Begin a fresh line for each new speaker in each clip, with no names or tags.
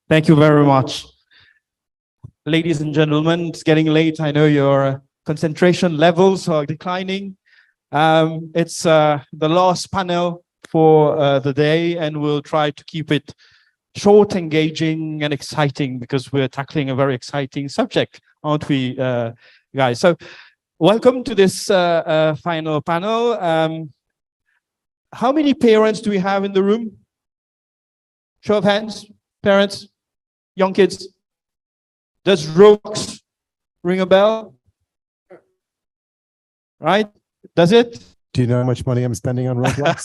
Thank you very much. Ladies and gentlemen, it's getting late. I know your concentration levels are declining. It's the last panel for the day, and we'll try to keep it short, engaging, and exciting because we're tackling a very exciting subject, aren't we, guys? So welcome to this final panel. How many parents do we have in the room? Show of hands, parents, young kids. Does Roblox ring a bell? Right? Does it?
Do you know how much money I'm spending on Roblox?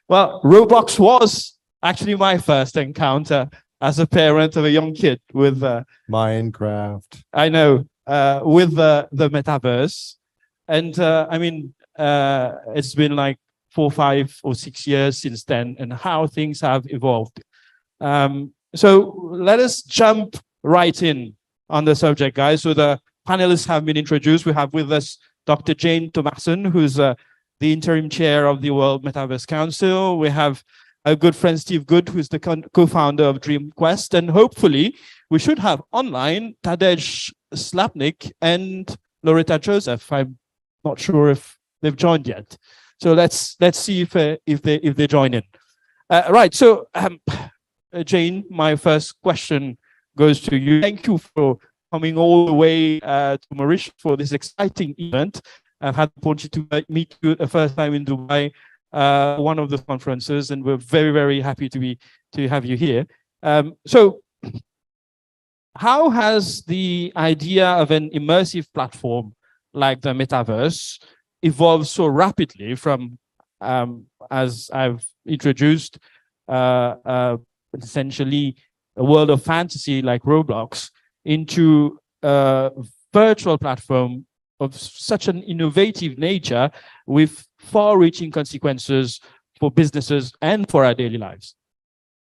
Well, Roblox was actually my first encounter as a parent of a young kid with
Minecraft.
I know, with the Metaverse. And I mean, it's been like 4, 5, or 6 years since then, and how things have evolved. So let us jump right in on the subject, guys. So the panelists have been introduced. We have with us Dr. Jane Thomason, who's the interim chair of the World Metaverse Council. We have a good friend, Steve Good, who's the co-founder of DreamQuest. And hopefully we should have online Tadej, Slapnik, and Loretta Joseph. I'm not sure if they've joined yet. So let's see if they join in. Right. So Jane, my first question goes to you. Thank you for coming all the way to Mauritius for this exciting event. I've had the opportunity to meet you the first time in Dubai, one of the conferences, and we're very, very happy to have you here. So how has the idea of an immersive platform like the Metaverse evolved so rapidly from, as I've introduced, essentially a world of fantasy like Roblox into a virtual platform of such an innovative nature with far-reaching consequences for businesses and for our daily lives?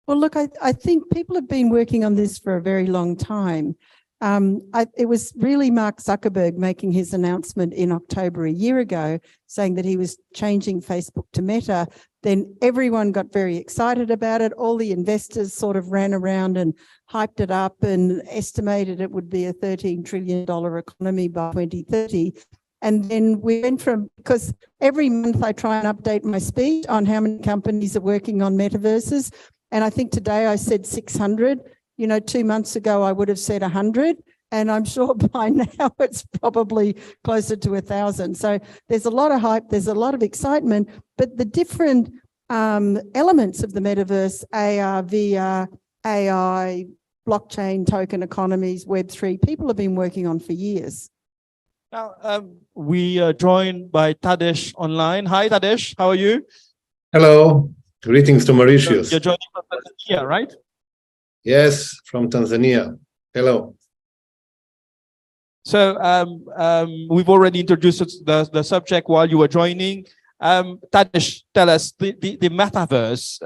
Well, look, I think people have been working on this for a very long time. It was really Mark Zuckerberg making his announcement in October a year ago, saying that he was changing Facebook to Meta. Then everyone got very excited about it. All the investors sort of ran around and hyped it up and estimated it would be a $13 trillion economy by 2030. And then we went from, because every month I try and update my speech on how many companies are working on metaverses. And I think today I said 600. You know, 2 months ago, I would have said 100, and I'm sure by now it's probably closer to 1,000. So there's a lot of hype, there's a lot of excitement, but the different elements of the metaverse, AR, VR, AI, blockchain, token economies, Web3, people have been working on for years.
Now, we are joined by Tadej online. Hi, Tadej, how are you?
Hello, greetings to Mauritius.
You're joining from Tanzania, right?
Yes, from Tanzania. Hello.
So we've already introduced the subject while you were joining. Tadej, tell us, the Metaverse,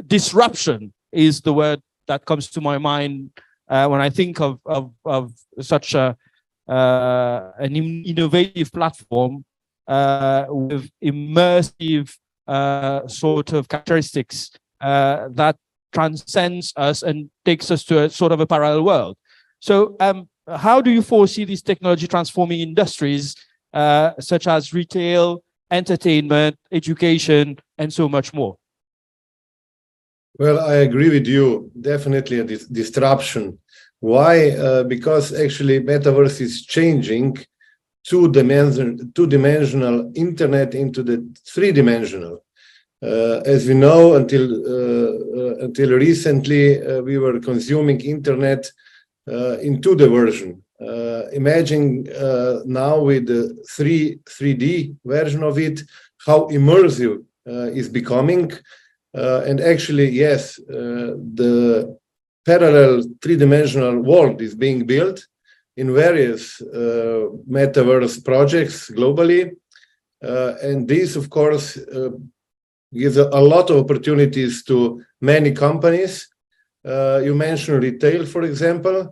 disruption is the word that comes to my mind when I think of such an innovative platform with immersive sort of characteristics that transcends us and takes us to a sort of a parallel world. So how do you foresee this technology transforming industries such as retail, entertainment, education, and so much more?
Well, I agree with you. Definitely a disruption. Why? Because actually Metaverse is changing two-dimensional internet into the three-dimensional. As we know, until recently, we were consuming internet in 2D version. Imagine now with the 3D version of it, how immersive is becoming. And actually, yes, the parallel three-dimensional world is being built in various metaverse projects globally. And this, of course, gives a lot of opportunities to many companies. You mentioned retail, for example.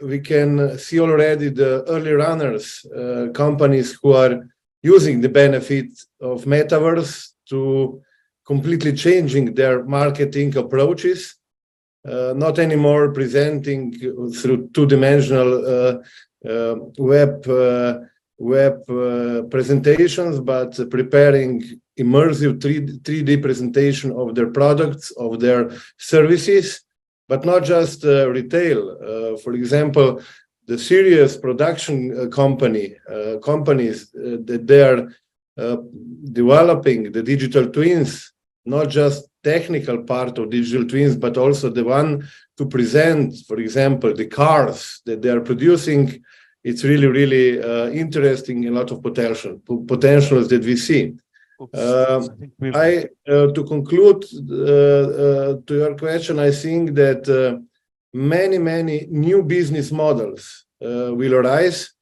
We can see already the early runners, companies who are using the benefit of Metaverse to completely changing their marketing approaches. not anymore presenting through two-dimensional web presentations, but preparing immersive 3D presentation of their products, of their services, but not just retail. For example, the serious production companies that they are developing the digital twins, not just technical part of digital twins, but also the one to present, for example, the cars that they are producing. It's really, really interesting, a lot of potentials that we see. To conclude to your question, I think that many new business models will arise,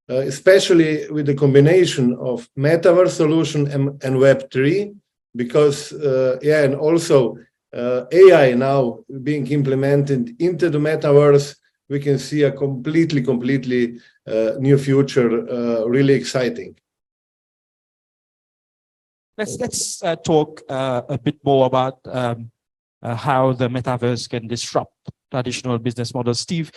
especially with the combination of Metaverse solution and Web3, because and also AI now being implemented into the Metaverse, we can see a completely new future, really exciting.
Let's talk a bit more about how the Metaverse can disrupt traditional business models. Steve,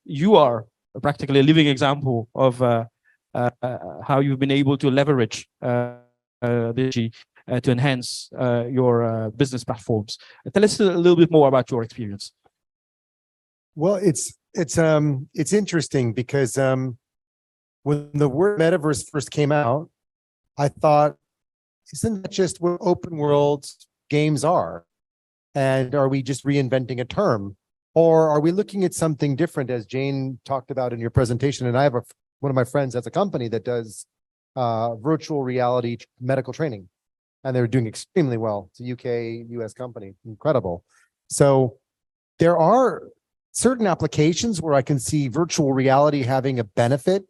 you are practically a living example of how you've been able to leverage to enhance your business platforms. Tell us a little bit more about your experience.
Well, it's interesting because when the word Metaverse first came out, I thought, isn't that just what open world games are? And are we just reinventing a term? Or are we looking at something different, as Jane talked about in your presentation? And I have one of my friends has a company that does virtual reality medical training, and they're doing extremely well. It's a UK, US company, incredible. So there are certain applications where I can see virtual reality having a benefit.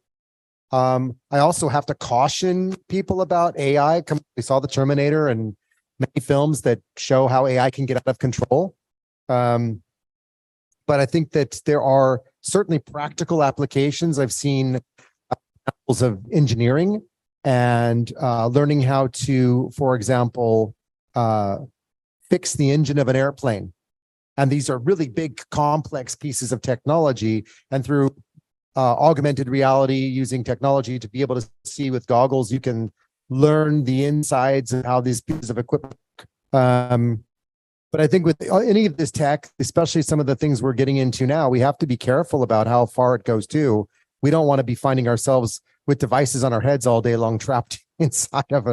I also have to caution people about AI. We saw the Terminator and many films that show how AI can get out of control. But I think that there are certainly practical applications. I've seen examples of engineering and learning how to, for example, fix the engine of an airplane. And these are really big, complex pieces of technology. And through augmented reality, using technology to be able to see with goggles, you can learn the insides of how these pieces of equipment work. But I think with any of this tech, especially some of the things we're getting into now, we have to be careful about how far it goes to. We don't want to be finding ourselves with devices on our heads all day long, trapped inside of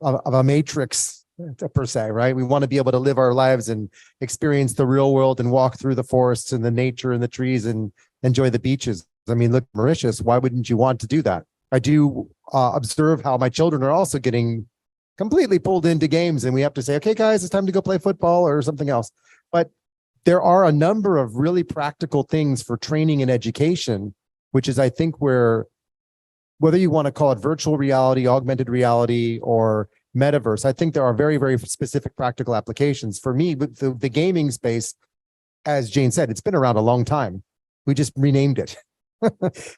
a matrix per se, right? We want to be able to live our lives and experience the real world and walk through the forests and the nature and the trees and enjoy the beaches. I mean, look, Mauritius, why wouldn't you want to do that? I do observe how my children are also getting completely pulled into games, and we have to say, okay, guys, it's time to go play football or something else. But there are a number of really practical things for training and education, which is, I think, where, whether you want to call it virtual reality, augmented reality, or Metaverse, I think there are very, very specific practical applications. For me, with the gaming space, as Jane said, it's been around a long time. We just renamed it.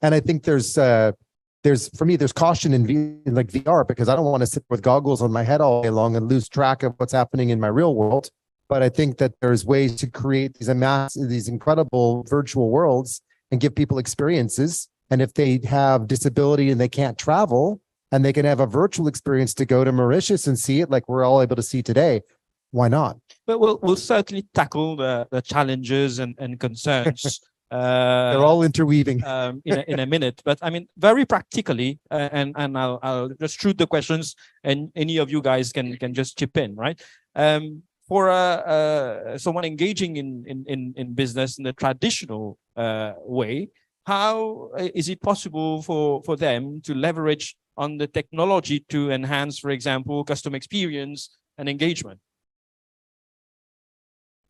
And I think there's caution in VR, because I don't want to sit with goggles on my head all day long and lose track of what's happening in my real world. But I think that there's ways to create these incredible virtual worlds and give people experiences. And if they have disability and they can't travel, and they can have a virtual experience to go to Mauritius and see it like we're all able to see today, why not?
But we'll certainly tackle the challenges and concerns.
They're all interweaving
in a minute. But I mean, very practically, and I'll just shoot the questions, and any of you guys can just chip in, right? For someone engaging in business in the traditional way, how is it possible for them to leverage on the technology to enhance, for example, customer experience and engagement?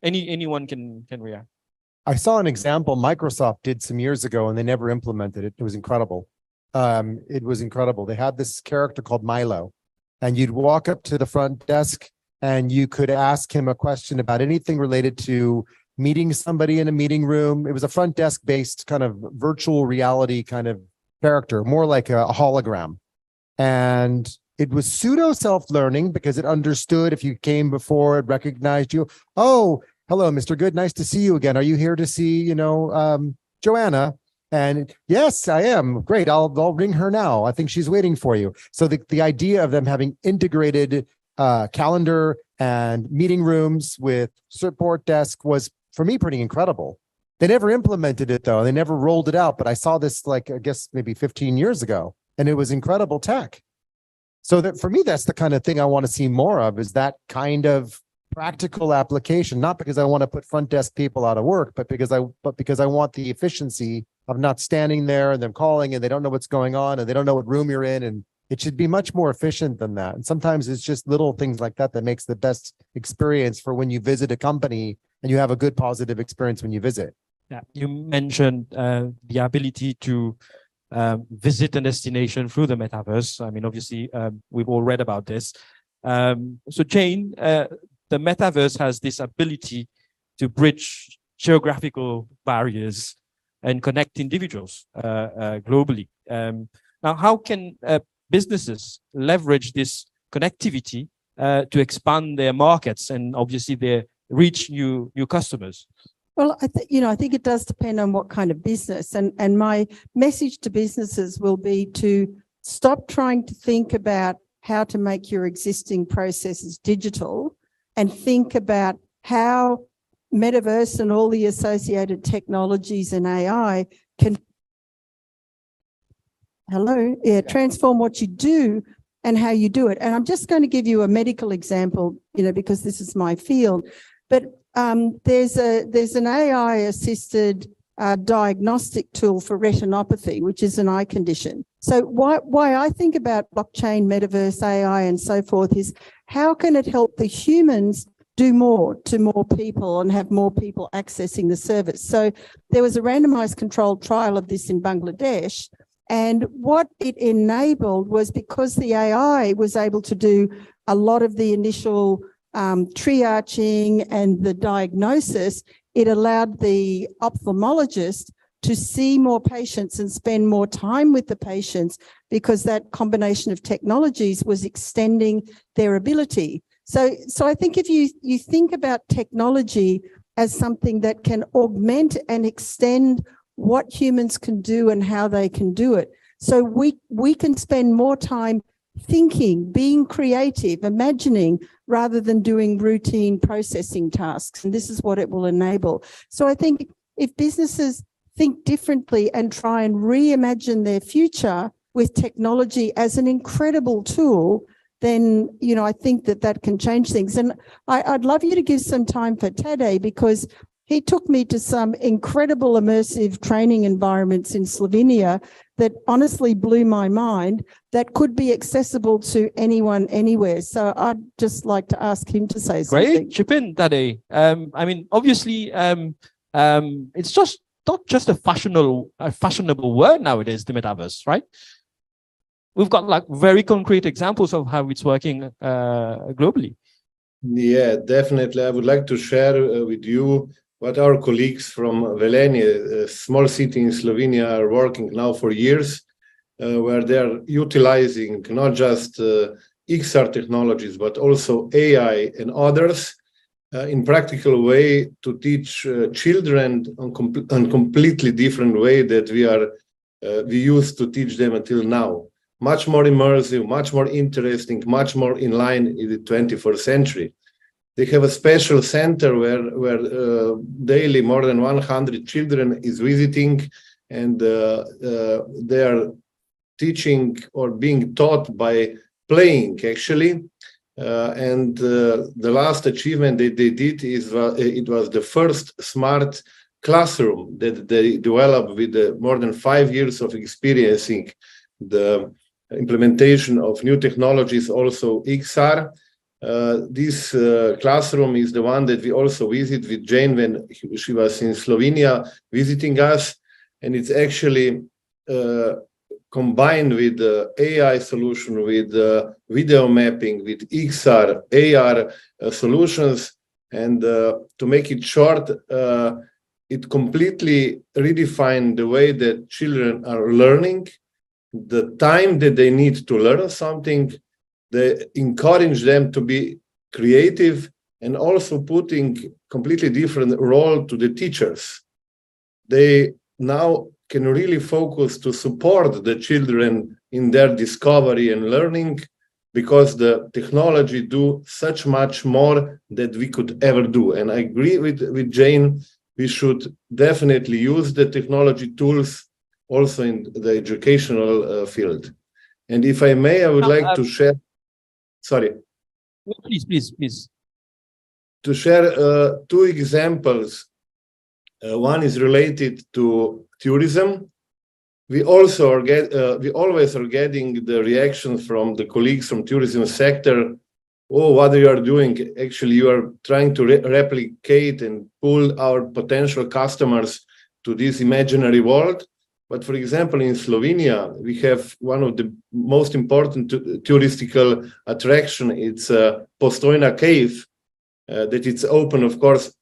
Anyone can react.
I saw an example Microsoft did some years ago, and they never implemented it. It was incredible. It was incredible. They had this character called Milo, and you'd walk up to the front desk and you could ask him a question about anything related to meeting somebody in a meeting room. It was a front desk based kind of virtual reality kind of character, more like a hologram. And it was pseudo self-learning, because it understood if you came before, it recognized you. Oh, Hello, Mr. Good. Nice to see you again. Are you here to see, Joanna? And yes, I am. Great. I'll ring her now. I think she's waiting for you. So the idea of them having integrated calendar and meeting rooms with support desk was, for me, pretty incredible. They never implemented it though. They never rolled it out, but I saw this I guess maybe 15 years ago, and it was incredible tech. So that for me, that's the kind of thing I want to see more of, is that kind of practical application, not because I want to put front desk people out of work, but because I want the efficiency of not standing there and them calling and they don't know what's going on and they don't know what room you're in. And it should be much more efficient than that. And sometimes it's just little things like that that makes the best experience for when you visit a company and you have a good positive experience when you visit.
Yeah, you mentioned the ability to visit a destination through the metaverse. I mean, obviously, we've all read about this. So Jane, the metaverse has this ability to bridge geographical barriers and connect individuals globally. Now, how can businesses leverage this connectivity to expand their markets and obviously reach new customers?
Well, I think it does depend on what kind of business. And my message to businesses will be to stop trying to think about how to make your existing processes digital and think about how Metaverse and all the associated technologies and AI can transform what you do and how you do it. And I'm just going to give you a medical example, because this is my field. But there's an AI-assisted diagnostic tool for retinopathy, which is an eye condition. So why I think about blockchain, metaverse, AI, and so forth is how can it help the humans do more to more people and have more people accessing the service? So there was a randomized controlled trial of this in Bangladesh, and what it enabled was, because the AI was able to do a lot of the initial triaging and the diagnosis, it allowed the ophthalmologist to see more patients and spend more time with the patients, because that combination of technologies was extending their ability. So I think if you think about technology as something that can augment and extend what humans can do and how they can do it, so we can spend more time thinking, being creative, imagining, rather than doing routine processing tasks. And this is what it will enable. So I think if businesses think differently and try and reimagine their future with technology as an incredible tool, then, I think that can change things. And I'd love you to give some time for Tadej, because he took me to some incredible immersive training environments in Slovenia that honestly blew my mind, that could be accessible to anyone, anywhere. So I'd just like to ask him to say something.
Great, chip in, Tadej. I mean, obviously, it's just not just a fashionable word nowadays, the metaverse, right? We've got very concrete examples of how it's working globally.
Yeah, definitely. I would like to share with you what our colleagues from Velenje, a small city in Slovenia, are working now for years, where they're utilizing not just XR technologies, but also AI and others in practical way to teach children on completely different way that we used to teach them until now. Much more immersive, much more interesting, much more in line in the 21st century. They have a special center where daily more than 100 children is visiting, and they are teaching or being taught by playing, actually. And the last achievement that they did is it was the first smart classroom that they developed with more than 5 years of experiencing the implementation of new technologies, also XR. This classroom is the one that we also visit with Jane when she was in Slovenia visiting us, and it's actually combined with the AI solution, with video mapping, with XR, AR solutions. And to make it short, it completely redefined the way that children are learning, the time that they need to learn something. They encourage them to be creative and also putting completely different role to the teachers. They now can really focus to support the children in their discovery and learning, because the technology do such much more that we could ever do. And I agree with Jane, we should definitely use the technology tools also in the educational field. And if I may, I would like to share, sorry.
Please.
To share two examples. One is related to tourism. We also we always are getting the reactions from the colleagues from tourism sector. Oh, what you are doing? Actually, you are trying to replicate and pull our potential customers to this imaginary world. But for example, in Slovenia, we have one of the most important touristical attraction. It's Postojna Cave, that it's open, of course,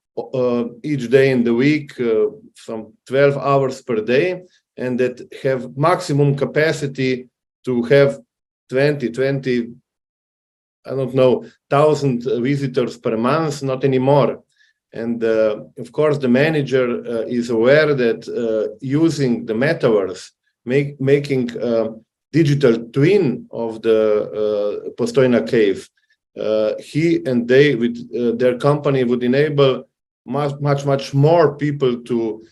each day in the week, some 12 hours per day, and that have maximum capacity to have 20, I don't know, 1,000 visitors per month, not anymore. And of course, the manager is aware that using the Metaverse, making digital twin of the Postojna Cave, he and they with their company would enable much more people to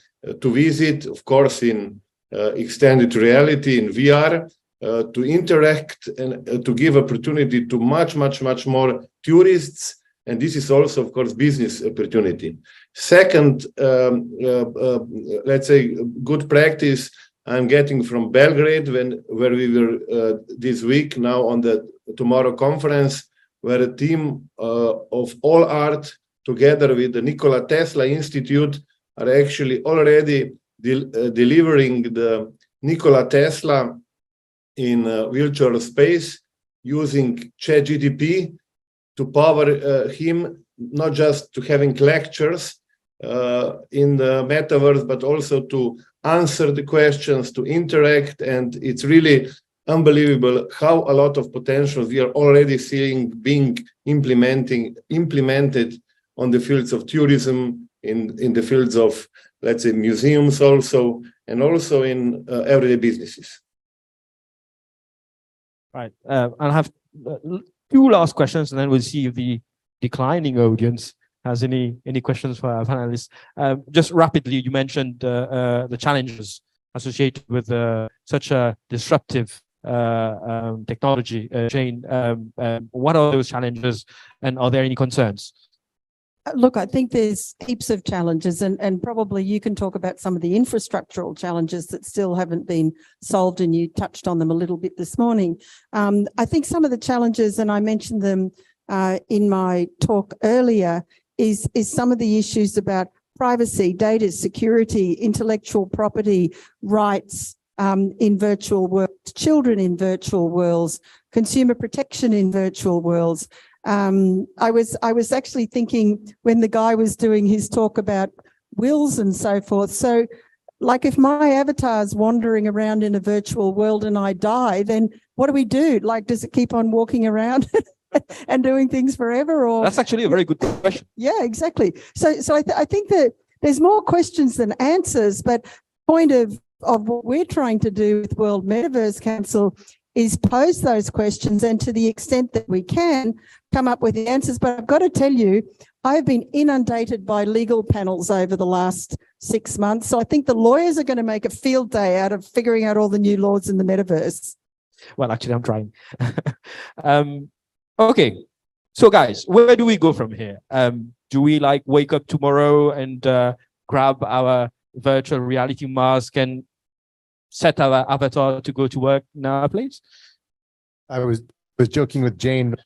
visit, of course, in extended reality, in VR, to interact and to give opportunity to much more tourists. And this is also, of course, business opportunity. Second, let's say, good practice I'm getting from Belgrade, where we were this week now on the Tomorrow conference, where a team of All Art, together with the Nikola Tesla Institute, are actually already delivering the Nikola Tesla in virtual space using ChatGPT to power him, not just to having lectures in the Metaverse, but also to answer the questions, to interact. And it's really unbelievable how a lot of potential we are already seeing being implemented on the fields of tourism, in the fields of, let's say, museums also, and also in everyday businesses.
Right. I'll have two last questions, and then we'll see if the declining audience has any questions for our panelists. Just rapidly, you mentioned the challenges associated with such a disruptive technology chain. What are those challenges, and are there any concerns?
Look, I think there's heaps of challenges, and probably you can talk about some of the infrastructural challenges that still haven't been solved, and you touched on them a little bit this morning. I think some of the challenges, and I mentioned them in my talk earlier, is some of the issues about privacy, data security, intellectual property rights in virtual worlds, children in virtual worlds, consumer protection in virtual worlds. I was actually thinking when the guy was doing his talk about wills and so forth. So like if my avatar's wandering around in a virtual world and I die, then what do we do? Like, does it keep on walking around and doing things forever? Or
that's actually a very good question.
Yeah, exactly. So I think that there's more questions than answers, but point of what we're trying to do with World Metaverse Council is pose those questions, and to the extent that we can, come up with the answers. But I've got to tell you, I've been inundated by legal panels over the last 6 months. So I think the lawyers are going to make a field day out of figuring out all the new laws in the metaverse.
Well, actually, I'm trying. Okay. So guys, where do we go from here? Do we like wake up tomorrow and grab our virtual reality mask and set our avatar to go to work in our place?
I was joking with Jane.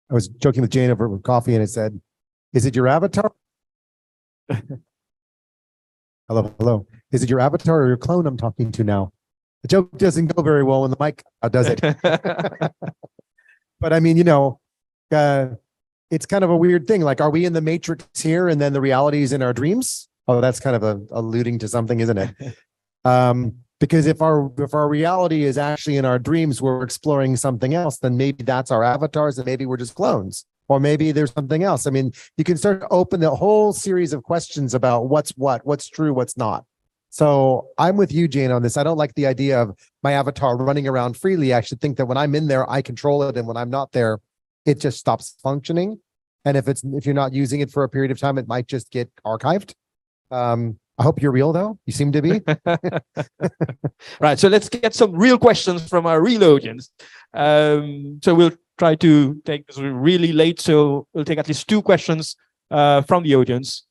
I was joking with Jane over coffee, and I said, "Is it your avatar?" Hello. Is it your avatar or your clone I'm talking to now? The joke doesn't go very well in the mic, does it? But I mean, it's kind of a weird thing. Like, are we in the Matrix here, and then the reality is in our dreams? Oh, that's kind of alluding to something, isn't it? Because if our reality is actually in our dreams, we're exploring something else, then maybe that's our avatars, and maybe we're just clones. Or maybe there's something else. I mean, you can start to open the whole series of questions about what's true, what's not. So I'm with you, Jane, on this. I don't like the idea of my avatar running around freely. I should think that when I'm in there, I control it. And when I'm not there, it just stops functioning. And if you're not using it for a period of time, it might just get archived. I hope you're real, though. You seem to be.
Right. So let's get some real questions from our real audience. So we'll try to take this really late. So we'll take at least 2 questions from the audience,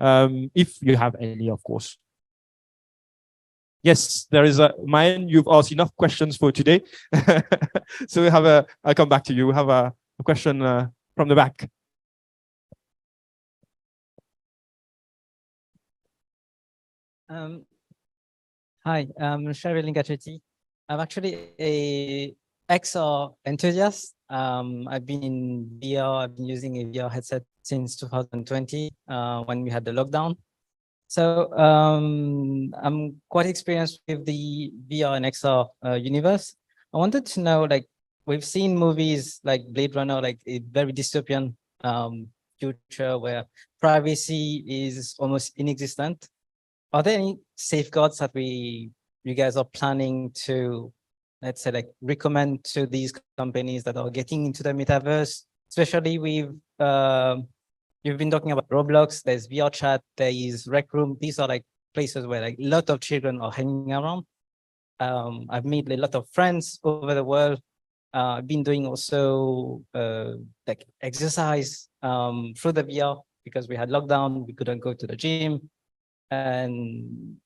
if you have any, of course. Yes, there is mine. You've asked enough questions for today. So we have I'll come back to you. We have a question from the back.
Hi, I'm Cheryl Lingachetti. I'm actually a XR enthusiast. I've been in VR, I've been using a VR headset since 2020 when we had the lockdown. So I'm quite experienced with the VR and XR universe. I wanted to know, like, we've seen movies like Blade Runner, like a very dystopian future where privacy is almost inexistent. Are there any safeguards that you guys are planning to, let's say, like, recommend to these companies that are getting into the metaverse, especially with you've been talking about Roblox, there's VR chat, there is Rec Room. These are like places where like a lot of children are hanging around. I've made a lot of friends over the world. I've been doing also like exercise through the VR because we had lockdown, we couldn't go to the gym. And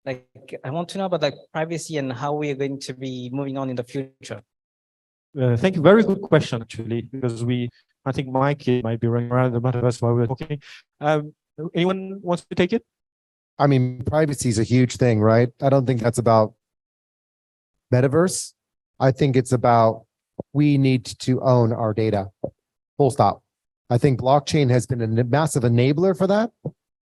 like, I want to know about like privacy and how we are going to be moving on in the future.
Thank you. Very good question, actually, because I think my kid might be running around the metaverse while we're talking. Anyone wants to take it?
I mean, privacy is a huge thing, right? I don't think that's about metaverse. I think it's about we need to own our data. Full stop. I think blockchain has been a massive enabler for that.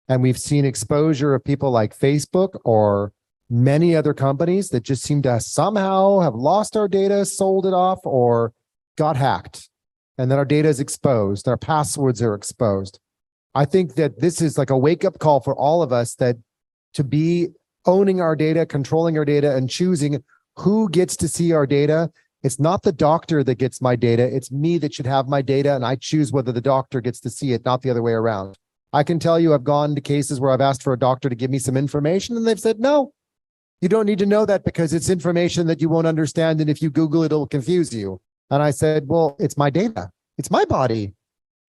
And we've seen exposure of people like Facebook or many other companies that just seem to somehow have lost our data, sold it off, or got hacked. And then our data is exposed. Our passwords are exposed. I think that this is like a wake-up call for all of us, that to be owning our data, controlling our data, and choosing who gets to see our data. It's not the doctor that gets my data. It's me that should have my data, and I choose whether the doctor gets to see it, not the other way around. I can tell you I've gone to cases where I've asked for a doctor to give me some information, and they've said, no, you don't need to know that because it's information that you won't understand. And if you Google it, it'll confuse you. And I said, well, it's my data. It's my body.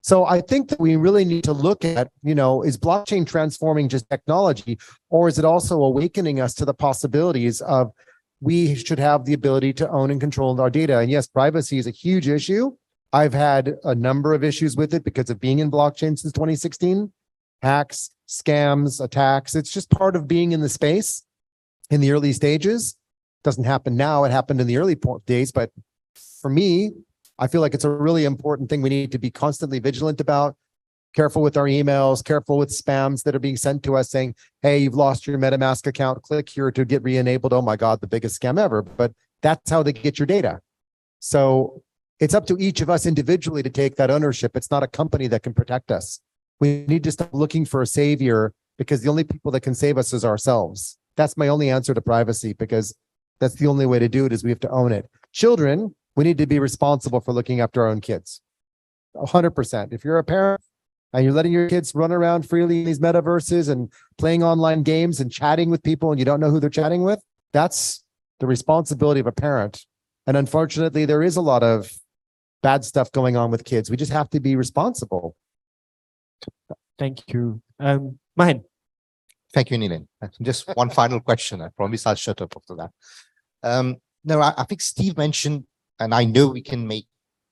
So I think that we really need to look at, is blockchain transforming just technology, or is it also awakening us to the possibilities of we should have the ability to own and control our data? And yes, privacy is a huge issue. I've had a number of issues with it because of being in blockchain since 2016. Hacks, scams, attacks. It's just part of being in the space in the early stages. Doesn't happen now. It happened in the early days. But for me, I feel like it's a really important thing we need to be constantly vigilant about. Careful with our emails, careful with spams that are being sent to us saying, hey, you've lost your MetaMask account. Click here to get re-enabled. Oh my God, the biggest scam ever. But that's how they get your data. So it's up to each of us individually to take that ownership. It's not a company that can protect us. We need to stop looking for a savior, because the only people that can save us is ourselves. That's my only answer to privacy, because that's the only way to do it, is we have to own it. Children, we need to be responsible for looking after our own kids. 100%. If you're a parent and you're letting your kids run around freely in these metaverses and playing online games and chatting with people and you don't know who they're chatting with, that's the responsibility of a parent. And unfortunately, there is a lot of bad stuff going on with kids. We just have to be responsible.
Thank you. Mahen.
Thank you, Nilen. Just one final question. I promise I'll shut up after that. No, I think Steve mentioned, and I know we can make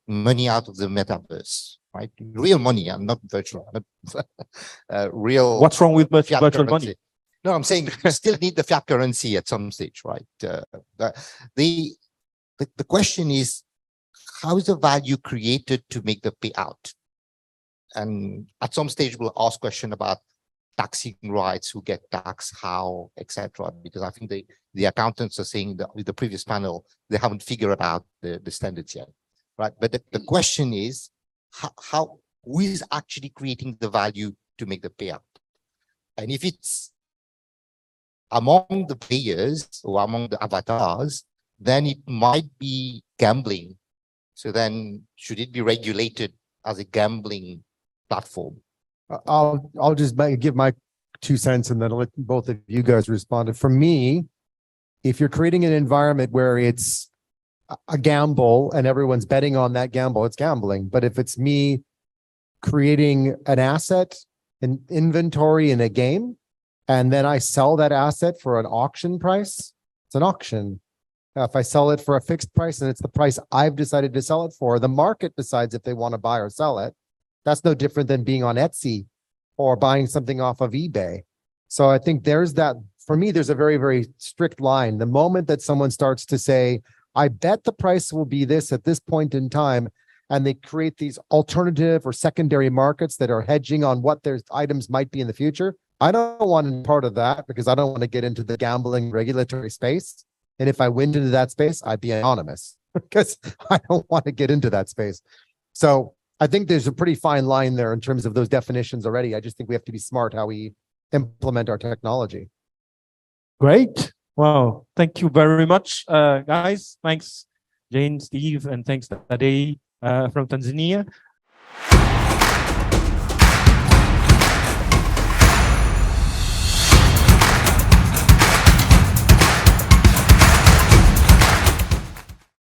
money out of the metaverse, right? Real money, and not virtual. Real.
What's wrong with virtual
currency.
money?
No, I'm saying you still need the fiat currency at some stage, right? The question is, how is the value created to make the payout? And at some stage, we'll ask question about taxing rights, who get taxed, how, etc. Because I think the accountants are saying that with the previous panel, they haven't figured out the standards yet, right? But the question is, who is actually creating the value to make the payout? And if it's among the players or among the avatars, then it might be gambling. So then should it be regulated as a gambling platform?
I'll just give my 2 cents and then I'll let both of you guys respond. For me, if you're creating an environment where it's a gamble and everyone's betting on that gamble, it's gambling. But if it's me creating an asset, an inventory in a game, and then I sell that asset for an auction price, it's an auction. If I sell it for a fixed price and it's the price I've decided to sell it for, the market decides if they want to buy or sell it. That's no different than being on Etsy or buying something off of eBay. So I think there's that, for me, there's a very, very strict line. The moment that someone starts to say, I bet the price will be this at this point in time, and they create these alternative or secondary markets that are hedging on what their items might be in the future, I don't want any part of that because I don't want to get into the gambling regulatory space. And if I went into that space, I'd be anonymous because I don't want to get into that space. So I think there's a pretty fine line there in terms of those definitions already. I just think we have to be smart how we implement our technology.
Great. Wow. Thank you very much, guys. Thanks, Jane, Steve, and thanks, Tadej from Tanzania.